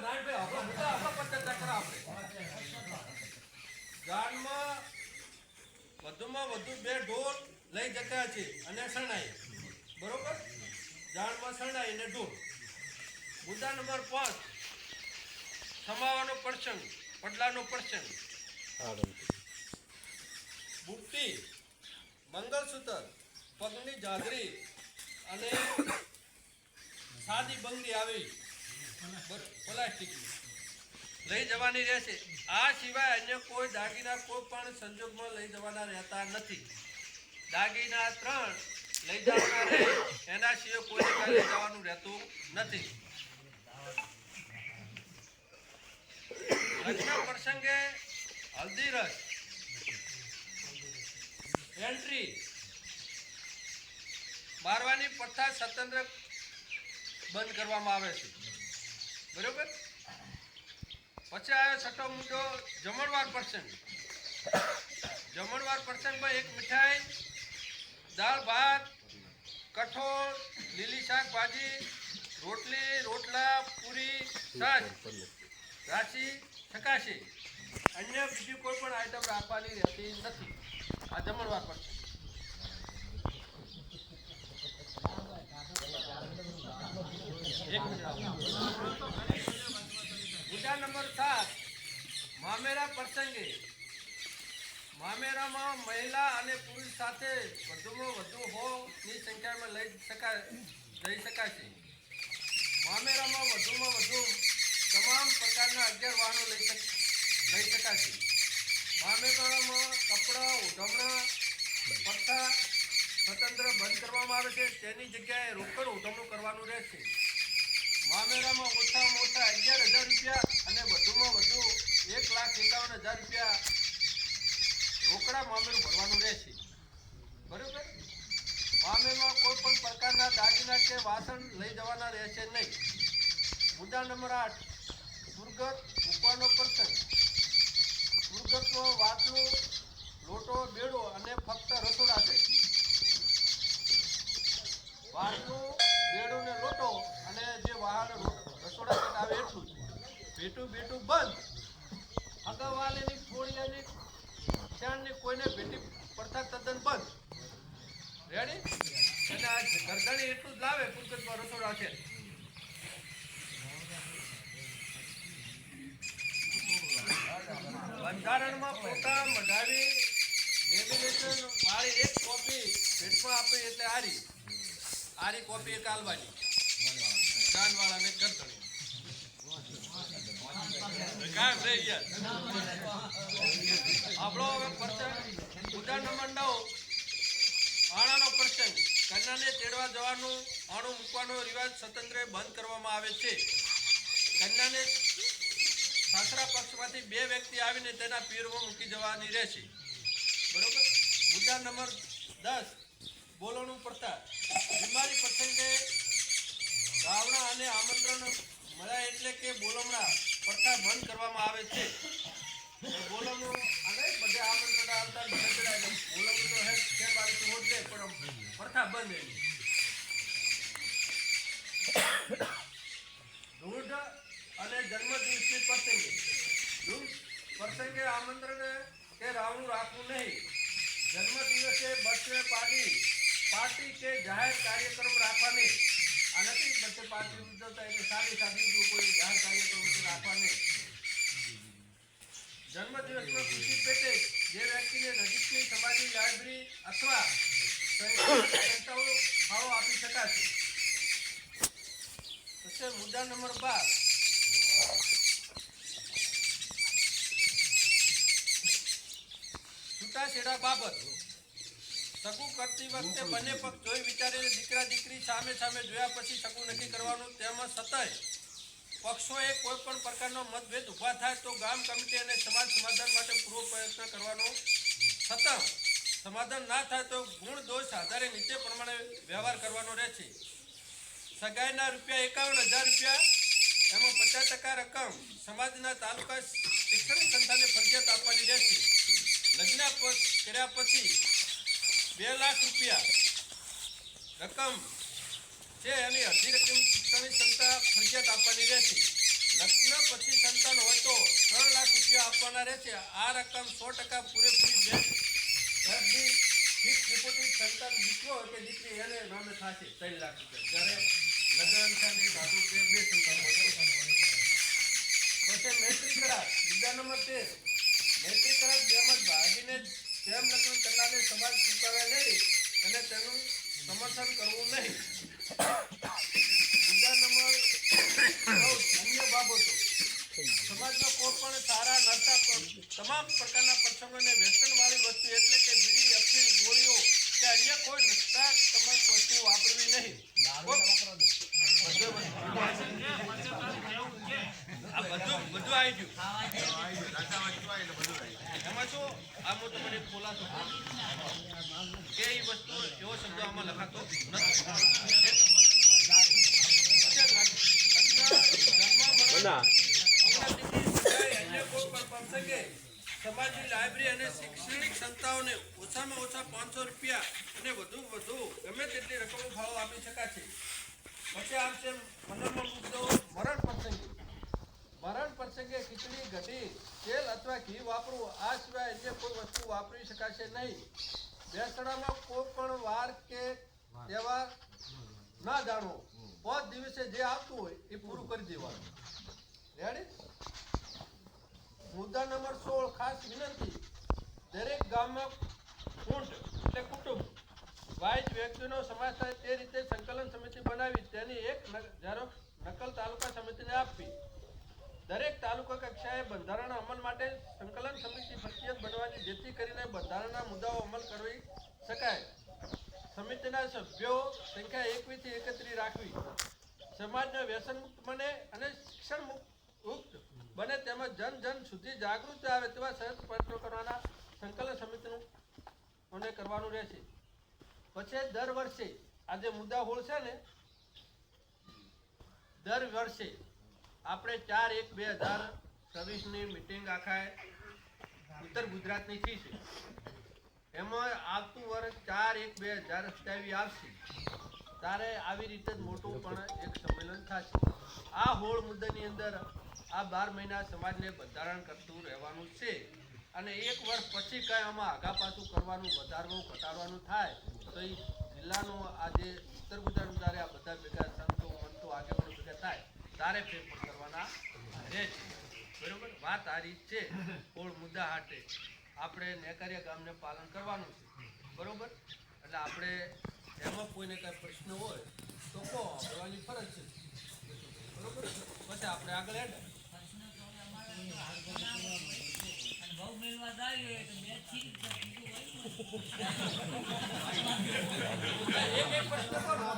નારાયણભાઈ આપણો મુદ્દા આપણો પર ચર્ચા કરો આપણે. જાનમાં વધુમાં વધુ 2 ઢોર લઈ જતા છે અને શરણાઈ. બરોબર? જાનમાં શરણાઈ અને ઢોર. મુદ્દા નંબર 5 સમાવાનો પ્રસંગ, પડલાનો પ્રસંગ. બુટ્ટી, મંગળસૂત્ર, પગની જાદરી અને સાદી બંગડી આવી પ્લાસ્ટિકની લઈ જવાની રહેશે. આ સિવાય અન્ય કોઈ દાગીના કોઈ પણ સંજોગમાં લઈ જવાના રહેતા નથી. દાગીના 3 લઈ જવાના રહે એના સિવાય કોઈ જગ્યાએ લઈ જવાનું રહેતું નથી. લગ્ન પ્રસંગે હલ્દી રસ, એન્ટ્રી, મારવાની પ્રથા સ્વતંત્ર બંધ કરવામાં આવે છે. બરોબર? પછી આવ્યો છઠ્ઠો મુદ્દો જમણવાર પ્રસંગ. જમણવાર પ્રસંગમાં એક મીઠાઈ, દાળ ભાત, કઠોળ, લીલી શાકભાજી, રોટલી, રોટલા, પૂરી, છાશ રાશી શકાશે. અન્ય બીજી કોઈ પણ આઈટમ રાખવાની રહેતી નથી. આ જમણવાર પ્રસંગ. મુદ્દા નંબર 7 મામેરા પ્રસંગે. મામેરામાં મહિલા અને પુરુષ સાથે વધુમાં વધુ 100 ની સંખ્યામાં જઈ શકાશે. મામેરામાં વધુમાં વધુ તમામ પ્રકારના 11 વાહનો લઈ શકાશે. મામેરામાં કપડાં, ઉધમણા પ્રથા સ્વતંત્ર બંધ કરવામાં આવે છે. તેની જગ્યાએ રોકડ ઉધમણું કરવાનું રહેશે. મામેરામાં ઓછામાં ઓછા 11,000 રૂપિયા અને વધુમાં વધુ 1,51,000 રૂપિયા રોકડા મામેરું ભરવાનું રહેશે. બરોબર? મામેરમાં કોઈ પણ પ્રકારના દાગીના કે વાસણ લઈ જવાના રહેશે નહીં. મુદ્દા નંબર 8 સુરગત મૂકવાનો પ્રસંગ. સુરગતનો વાટલું, લોટો, બેડો અને ફક્ત રસોડા છે. વાટલું, બેડું ને લોટો અને જે વાહન રસોડા છે આવે એટલું જ. ભેટું બંધ. અગાવાલેની ફોડિયાની ક્ષણની કોઈને ભેટી પ્રથા તદ્દન બંધ. રેડી? અને આ ગરદણી એટલું જ લાવે સુરગતમાં રસોડા છે. બંધારણમાં ફોટા મઢાવી લેમિનેશન વાળી એક કોપી ભેટમાં આપે એટલે આરી કોપી એક આલવાની જાનવાળાને ગરદણી. કામ રે યાર. આપણો હવે પ્રસંગ મુદ્દા નંબર 9 આણાનો પ્રસંગ. કન્યાને તેડવા જવાનું, આણું મૂકવાનો રિવાજ સ્વતંત્ર બંધ કરવામાં આવે છે. કન્યાને સાસરા પક્ષમાંથી 2 વ્યક્તિ આવીને તેના પીરમાં મૂકી જવાની રહેશે. બરોબર? મુદ્દા નંબર 10 બોલવાનું પ્રથા. બીમારી પ્રસંગે ગાવણા અને આમંત્રણ મળ્યા એટલે કે બોલમણા પ્રથા બંધ કરવામાં આવે છે. બોલમણું અને બધે આમંત્રણ આવતા બોલમણું તો હે કેવાળી તો હોત પણ પ્રથા બંધ એની. દૂધ અને જન્મદિવસની પ્રસંગે આમંત્રણ કે રાવણું રાખવું નહીં. જન્મદિવસે બર્થડે પાર્ટી કે જાહેર કાર્યક્રમ રાખવા નહીં. આ નથી બર્થડે પાર્ટી ઉજવતા એટલે સાદી કોઈ જાહેર કાર્યક્રમ રાખવા નહીં. જન્મદિવસમાં ખુશી પેટે જે વ્યક્તિને નજીકની સમાજની લાઇબ્રેરી અથવા સંસ્થાઓ ફાળો આપી શકાશે. પછી મુદ્દા નંબર 12 છૂટાછેડા બાબત. સગું કરતી વખતે બંને પક્ષ જોઈ વિચારીને દીકરા દીકરી સામે જોયા પછી સગું નક્કી કરવાનું. તેમાં સતત પક્ષોએ કોઈ પણ પ્રકારનો મતભેદ ઊભા થાય તો ગામ કમિટી અને સમાજ સમાધાન માટે પૂરો પ્રયત્ન કરવાનો. સતત સમાધાન ના થાય તો ગુણ દોષ આધારે નીચે પ્રમાણે વ્યવહાર કરવાનો રહેશે. સગાઈના ₹51,000 એમાં 50% રકમ સમાજના તાલુકા શિક્ષણ સંસ્થાને ફરજિયાત આપવાની રહેશે. લગ્ન કર્યા પછી ₹2 લાખ રકમ છે એની અડધી રકમ શિક્ષણ સંસ્થા ફરજિયાત આપવાની રહેશે. લગ્ન પછી સંતાન હોય તો 3 લાખ રૂપિયા આપવાના રહેશે. આ રકમ 100% પૂરેપૂરી બેંક ઘરની ફિક્સ ડિપોઝિટ સંતાન દીકરો હોય કે દીકરી એને નામે થશે 3 લાખ રૂપિયા. જ્યારે લગ્ન થાય ધાતુ બે સંતાન હોય તો. પછી મૈત્રી કરાર બીજા નંબર 13. મૈત્રી કરાર જેમ જ ભાગીને જેમ લગ્ન કરનારને સમાજ સ્વીકારે નહીં અને તેનું સમર્થન કરવું નહીં. બીજા નંબર 14 અન્ય બાબતો સમાજમાં કોઈ પણ સારા નશા તમામ પ્રકારના પ્રસંગોને વ્યસનવાળી વસ્તુ એટલે કે બીડી અફીણ ગોળીઓ કે અન્ય કોઈ નશાત્મક વસ્તુ વાપરવી નહીં. આ બધું આવી ગયું. એમાં શું આ હું તમને ખુલાસો કે એ વસ્તુ એવો શબ્દ આમાં લખાતો નથી. સમાજની લાઇબ્રેરી અને શૈક્ષણિક સંસ્થાઓને ઓછામાં ઓછા 500 રૂપિયા અને વધુ ગમે તેટલી રકમનો ફાળો આપી શકાશે. પછી આમ છે 15મો મુદ્દો મરણ પ્રસંગે. મરણ પ્રસંગે ખીચડી કઢી તેલ અથવા ઘી વાપરવું. આ સિવાય અન્ય કોઈ વસ્તુ વાપરી શકાશે નહીં. બેસણામાં કોઈ પણ વાર કે તહેવાર ના જાણવો. 5 દિવસે જે આવતું હોય એ પૂરું કરી દેવાનું. રેડી? મુદ્દા નંબર 16 ખાસ વિનંતી. દરેક ગામમાં કુંટ એટલે કુટુંબ વાઇઝ વ્યક્તિનો સમાવેશ થાય તે રીતે સંકલન સમિતિ બનાવી તેની એક ઝેરોક્ષ નકલ તાલુકા સમિતિને આપવી. દરેક તાલુકા કક્ષાએ બંધારણના અમલ માટે સંકલન સમિતિ ફરજિયાત બનવાની જેથી કરીને બંધારણના મુદ્દાઓ અમલ કરી શકાય. સમિતિના સભ્યો સંખ્યા 21 થી 31 રાખવી. સમાજને વ્યસન મુક્ત બને અને શિક્ષણ મુક્ત બને તેમજ જન સુધી જાગૃતિ આવે તેવા સહજ પ્રયત્નો કરવાના સંકલન સમિતિનું મને કરવાનું રહેશે. પછી દર વર્ષે આ જે મુદ્દા હોળ છે ને, દર વર્ષે આપણે 4/1/2026ની મિટિંગ આખા ઉત્તર ગુજરાતની થઈ છે. એમાં આવતું વર્ષ 4/1/2027 આવશે ત્યારે આવી રીતે જ મોટું પણ એક સંમેલન થશે. આ હોળ મુદ્દાની અંદર આ 12 મહિના સમાજને બંધારણ કરતું રહેવાનું છે અને 1 વર્ષ પછી કાંઈ આમાં આગા પાછું કરવાનું, વધારવું, ઘટાડવાનું થાય તો એ જિલ્લાનું આ જે ઉત્તર ગુજરાતનું જ્યારે આ બધા ભેગા સંતો મંતો આગેવાનો ભેગા થાય ત્યારે ફેરફાર કરવાના રહે છે. બરાબર? વાત આ રીત છે. હોળ મુદ્દા હાટે આપણે નેકરિયા ગામને પાલન કરવાનું છે. બરાબર? એટલે આપણે એમાં કોઈને કાંઈ પ્રશ્ન હોય તો કહો, આપવાની ફરજ છે. બરાબર? પછી આપણે આગળ હેડે એક પ્રશ્ન કરો.